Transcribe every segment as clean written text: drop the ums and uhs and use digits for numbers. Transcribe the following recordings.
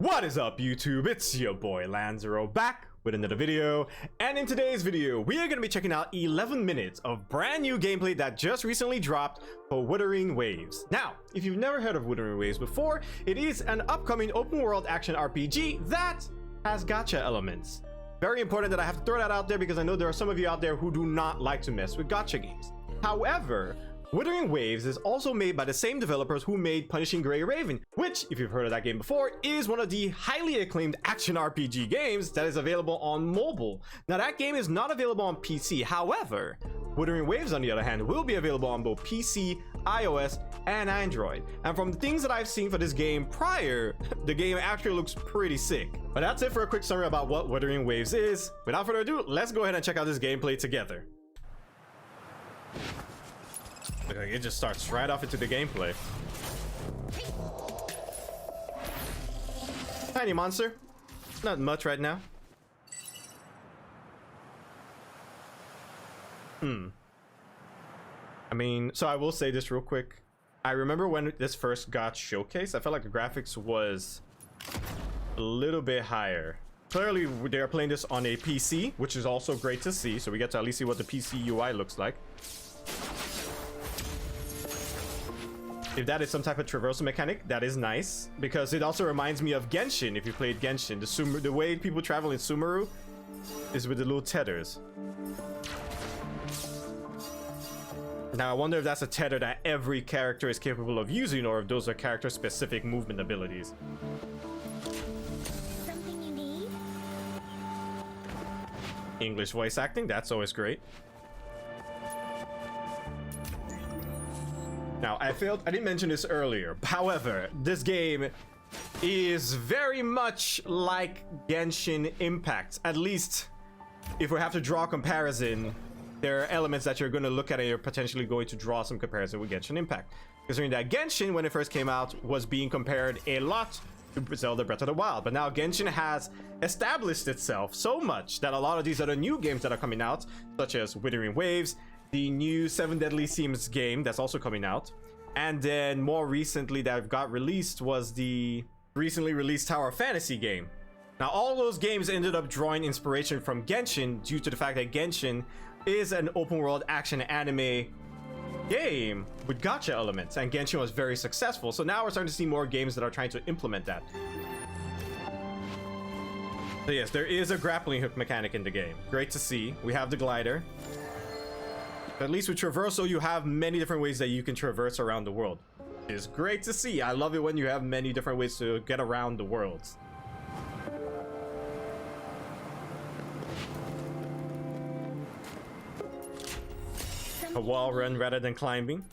What is up, YouTube? It's your boy Lanzaro back with another video, and in today's video we are going to be checking out 11 minutes of brand new gameplay that just recently dropped for Wuthering Waves. Now, if you've never heard of Wuthering Waves before, it is an upcoming open world action RPG that has gacha elements. Very important that I have to throw that out there because I know there are some of you out there who do not like to mess with gacha games. However, Wuthering Waves is also made by the same developers who made Punishing Gray Raven, which, if you've heard of that game before, is one of the highly acclaimed action RPG games that is available on mobile. Now, that game is not available on PC. However, Wuthering Waves, on the other hand, will be available on both PC, iOS, and Android. And from the things that I've seen for this game prior, the game actually looks pretty sick. But that's it for a quick summary about what Wuthering Waves is. Without further ado, let's go ahead and check out this gameplay together. Look, like it just starts right off into the gameplay. Tiny monster. Not much right now. I mean, so I will say this real quick. I remember when this first got showcased, I felt like the graphics was a little bit higher. Clearly, they're playing this on a PC, which is also great to see. So we get to at least see what the PC UI looks like. If that is some type of traversal mechanic, that is nice, because it also reminds me of Genshin. If you played Genshin, the way people travel in Sumeru is with the little tethers. Now I wonder if that's a tether that every character is capable of using, or if those are character specific movement abilities. Something you need? English voice acting, that's always great. Now, I didn't mention this earlier. However, this game is very much like Genshin Impact. At least, if we have to draw a comparison, there are elements that you're going to look at and you're potentially going to draw some comparison with Genshin Impact. Considering that Genshin, when it first came out, was being compared a lot to Zelda Breath of the Wild. But now Genshin has established itself so much that a lot of these other new games that are coming out, such as Wuthering Waves, the new Seven Deadly Sins game that's also coming out, and then more recently that got released was the recently released Tower Fantasy game. Now, all those games ended up drawing inspiration from Genshin due to the fact that Genshin is an open world action anime game with gacha elements, and Genshin was very successful. So now we're starting to see more games that are trying to implement that. So yes, there is a grappling hook mechanic in the game. Great to see. We have the glider. At least with traversal, you have many different ways that you can traverse around the world. It's great to see. I love it when you have many different ways to get around the worlds. A wall run rather than climbing.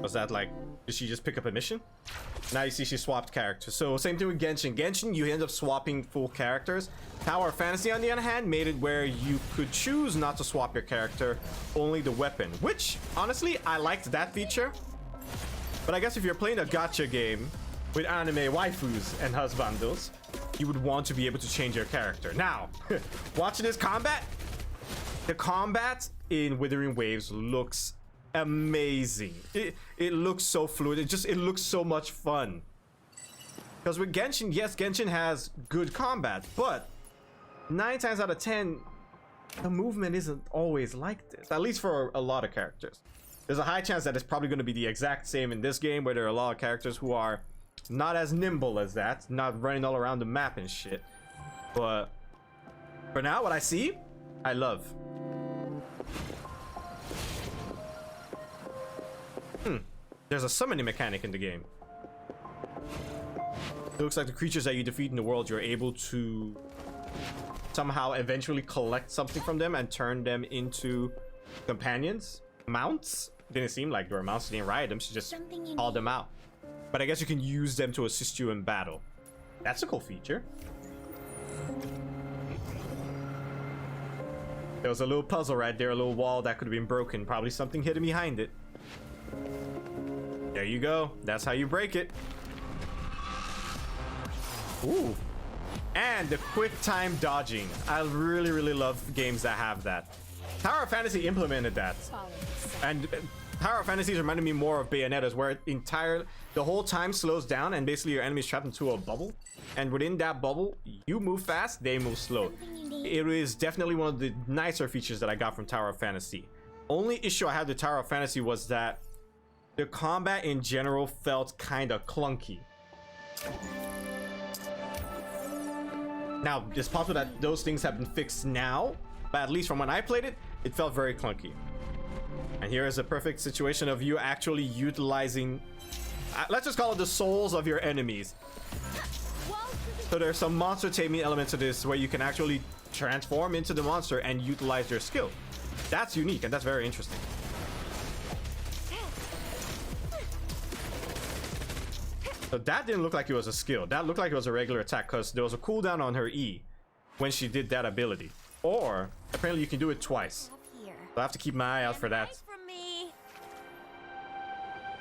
Was that like, did she just pick up a mission? Now you see she swapped characters. So same thing with Genshin. Genshin, you end up swapping full characters. Tower Fantasy, on the other hand, made it where you could choose not to swap your character, only the weapon. Which, honestly, I liked that feature. But I guess if you're playing a gacha game with anime waifus and husbandos, you would want to be able to change your character. Now, watching this combat, the combat in Wuthering Waves looks amazing. It looks so fluid. It looks so much fun. Because with Genshin, yes, Genshin has good combat, but 9 times out of 10, the movement isn't always like this. At least for a lot of characters. There's a high chance that it's probably going to be the exact same in this game, where there are a lot of characters who are not as nimble as that, not running all around the map and shit. But for now, what I see, I love. There's a summoning mechanic in the game. It looks like the creatures that you defeat in the world, you're able to somehow eventually collect something from them and turn them into companions. Mounts? Didn't seem like they were mounts. She didn't ride them. She just called them out. But I guess you can use them to assist you in battle. That's a cool feature. There was a little puzzle right there, a little wall that could have been broken. Probably something hidden behind it. There you go. That's how you break it. Ooh. And the quick time dodging. I really love games that have that. Tower Fantasy implemented that. And Tower of Fantasies reminded me more of Bayonetta's, where the whole time slows down and basically your enemy's trapped into a bubble. And within that bubble, you move fast, they move slow. It is definitely one of the nicer features that I got from Tower of Fantasy. Only issue I had with Tower of Fantasy was that the combat in general felt kind of clunky. Now, it's possible that those things have been fixed now, but at least from when I played it, it felt very clunky. And here is a perfect situation of you actually utilizing, let's just call it the souls of your enemies. So there's some monster taming elements to this where you can actually transform into the monster and utilize your skill. That's unique and that's very interesting. So that didn't look like it was a skill. That looked like it was a regular attack because there was a cooldown on her E when she did that ability. Or apparently you can do it twice. So I have to keep my eye out for that.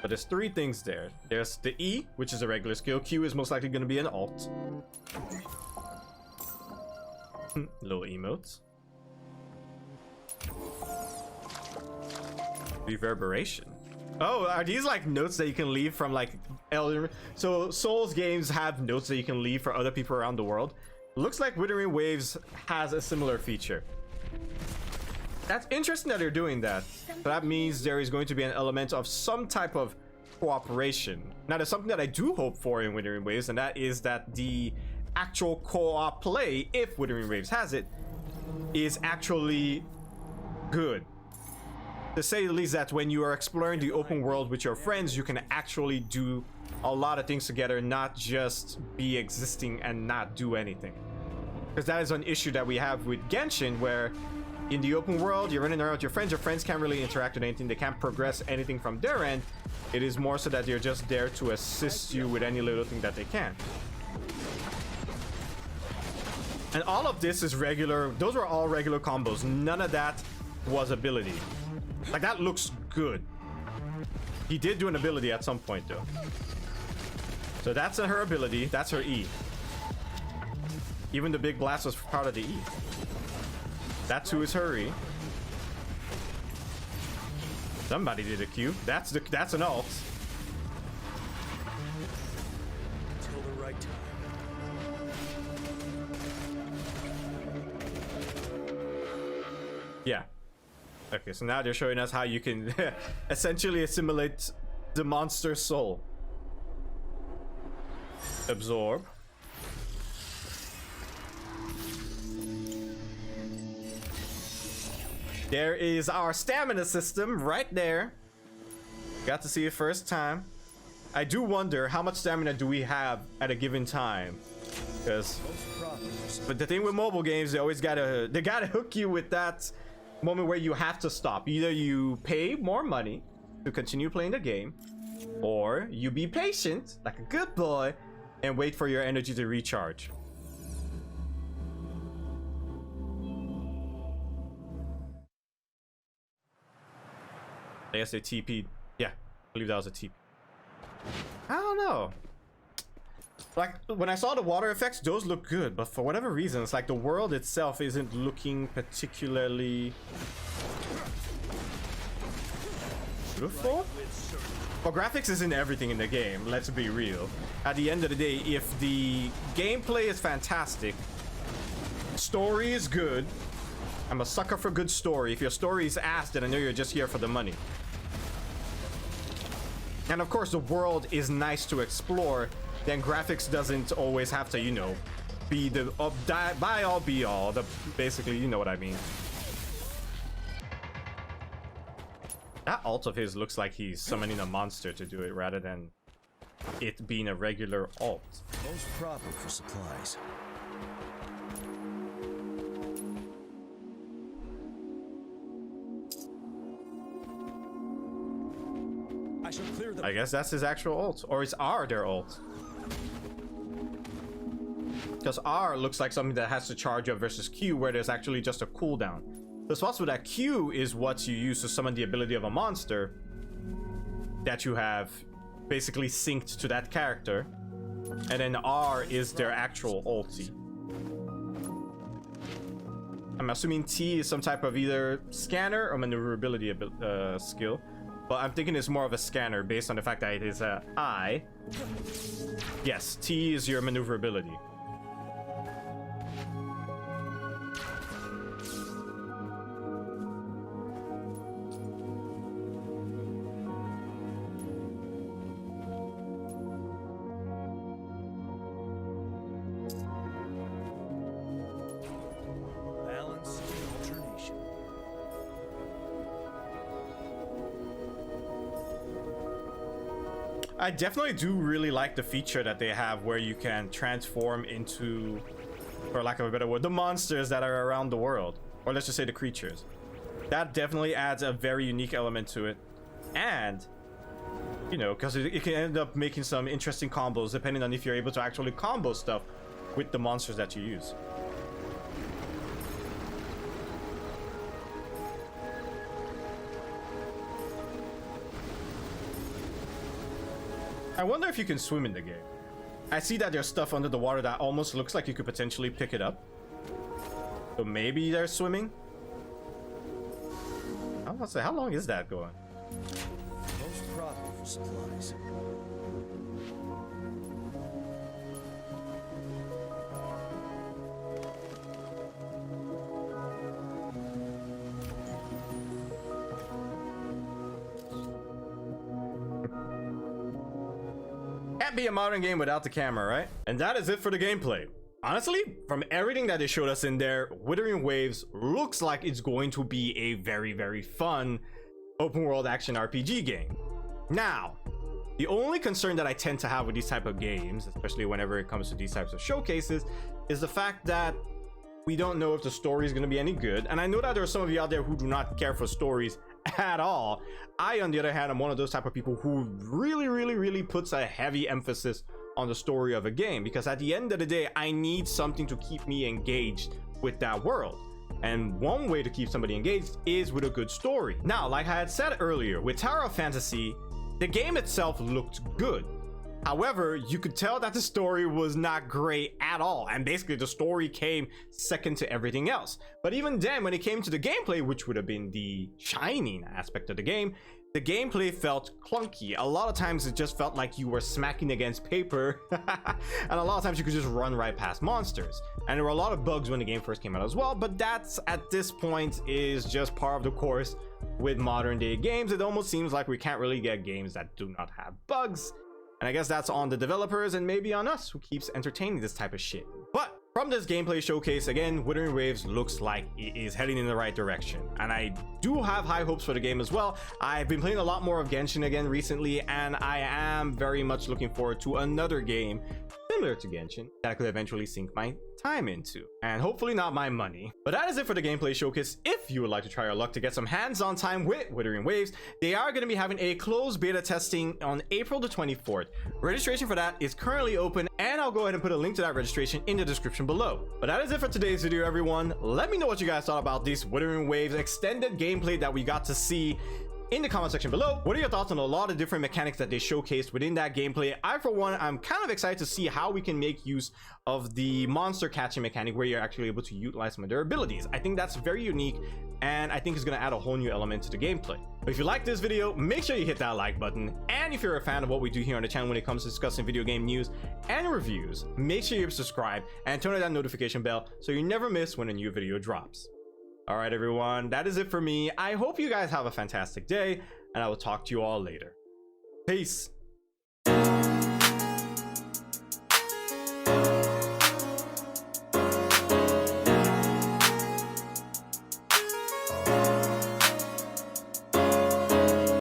But there's three things there. There's the E, which is a regular skill. Q is most likely going to be an alt. Little emotes. Reverberation. Oh, are these like notes that you can leave from like Elden? So Souls games have notes that you can leave for other people around the world. Looks like Wuthering Waves has a similar feature. That's interesting that they're doing that. So that means there is going to be an element of some type of cooperation. Now, there's something that I do hope for in Wuthering Waves, and that is that the actual co-op play, if Wuthering Waves has it, is actually good. To say the least, that when you are exploring the open world with your friends, you can actually do a lot of things together, not just be existing and not do anything. Because that is an issue that we have with Genshin, where in the open world, you're running around with your friends can't really interact with anything, they can't progress anything from their end. It is more so that they're just there to assist you with any little thing that they can. And all of this is regular, those were all regular combos. None of that was ability. Like, that looks good. He did do an ability at some point though. So that's her ability, that's her E. Even the big blast was part of the E. That's who is her E. Somebody did a Q. That's an alt. Till the right time. Yeah. Okay, so now they're showing us how you can essentially assimilate the monster soul. Absorb. There is our stamina system right there. Got to see it first time. I do wonder how much stamina do we have at a given time, because but the thing with mobile games, they gotta hook you with that moment where you have to stop. Either you pay more money to continue playing the game, or you be patient like a good boy and wait for your energy to recharge. I guess they TP'd. Yeah, I believe that was a TP. I don't know. Like, when I saw the water effects, those look good, but for whatever reason, it's like the world itself isn't looking particularly beautiful. Well, graphics isn't everything in the game, let's be real. At the end of the day, if the gameplay is fantastic, story is good. I'm a sucker for good story. If your story is ass, then I know you're just here for the money. And of course, the world is nice to explore. Then graphics doesn't always have to, you know, be the by all be all. Basically, you know what I mean. That alt of his looks like he's summoning a monster to do it rather than it being a regular alt. Most proper for supplies. I guess that's his actual ult, or is R their ult? Because R looks like something that has to charge up versus Q, where there's actually just a cooldown. The spots with that Q is what you use to summon the ability of a monster that you have basically synced to that character, and then R is their actual ulti. I'm assuming T is some type of either scanner or maneuverability skill, but I'm thinking it's more of a scanner based on the fact that it is a I. Yes, T is your maneuverability. Balance and alternation. I definitely do really like the feature that they have where you can transform into, for lack of a better word, the monsters that are around the world, or let's just say the creatures. That definitely adds a very unique element to it, and you know, because it can end up making some interesting combos depending on if you're able to actually combo stuff with the monsters that you use. I wonder if you can swim in the game. I see that there's stuff under the water that almost looks like you could potentially pick it up. So maybe they're swimming. I was gonna say, how long is that going? Most proper for supplies. Can't be a modern game without the camera, right? And that is it for the gameplay. Honestly, from everything that they showed us in there, Wuthering Waves looks like it's going to be a very, very fun open world action RPG game. Now, the only concern that I tend to have with these type of games, especially whenever it comes to these types of showcases, is the fact that we don't know if the story is going to be any good. And I know that there are some of you out there who do not care for stories at all. I, on the other hand, am one of those type of people who really puts a heavy emphasis on the story of a game, because at the end of the day, I need something to keep me engaged with that world. And one way to keep somebody engaged is with a good story. Now, like I had said earlier, with Tower of Fantasy, the game itself looked good. However, you could tell that the story was not great at all, and basically the story came second to everything else. But even then, when it came to the gameplay, which would have been the shining aspect of the gameplay felt clunky. A lot of times it just felt like you were smacking against paper, and a lot of times you could just run right past monsters. And there were a lot of bugs when the game first came out as well, but that's, at this point, is just part of the course with modern day games. It almost seems like we can't really get games that do not have bugs. And I guess that's on the developers and maybe on us who keeps entertaining this type of shit. But from this gameplay showcase, again, Wuthering Waves looks like it is heading in the right direction. And I do have high hopes for the game as well. I've been playing a lot more of Genshin again recently, and I am very much looking forward to another game similar to Genshin that I could eventually sink my time into, and hopefully not my money. But that is it for the gameplay showcase. If you would like to try your luck to get some hands-on time with Wuthering Waves, they are going to be having a closed beta testing on April the 24th. Registration for that is currently open, and I'll go ahead and put a link to that registration in the description below. But that is it for today's video, everyone. Let me know what you guys thought about this Wuthering Waves extended gameplay that we got to see in the comment section below. What are your thoughts on a lot of different mechanics that they showcased within that gameplay? I, for one, I'm kind of excited to see how we can make use of the monster catching mechanic where you're actually able to utilize some of their abilities. I think that's very unique, and I think it's going to add a whole new element to the gameplay. But if you like this video, make sure you hit that like button, and if you're a fan of what we do here on the channel when it comes to discussing video game news and reviews, make sure you subscribe and turn on that notification bell so you never miss when a new video drops. All right, everyone, that is it for me. I hope you guys have a fantastic day, and I will talk to you all later. Peace.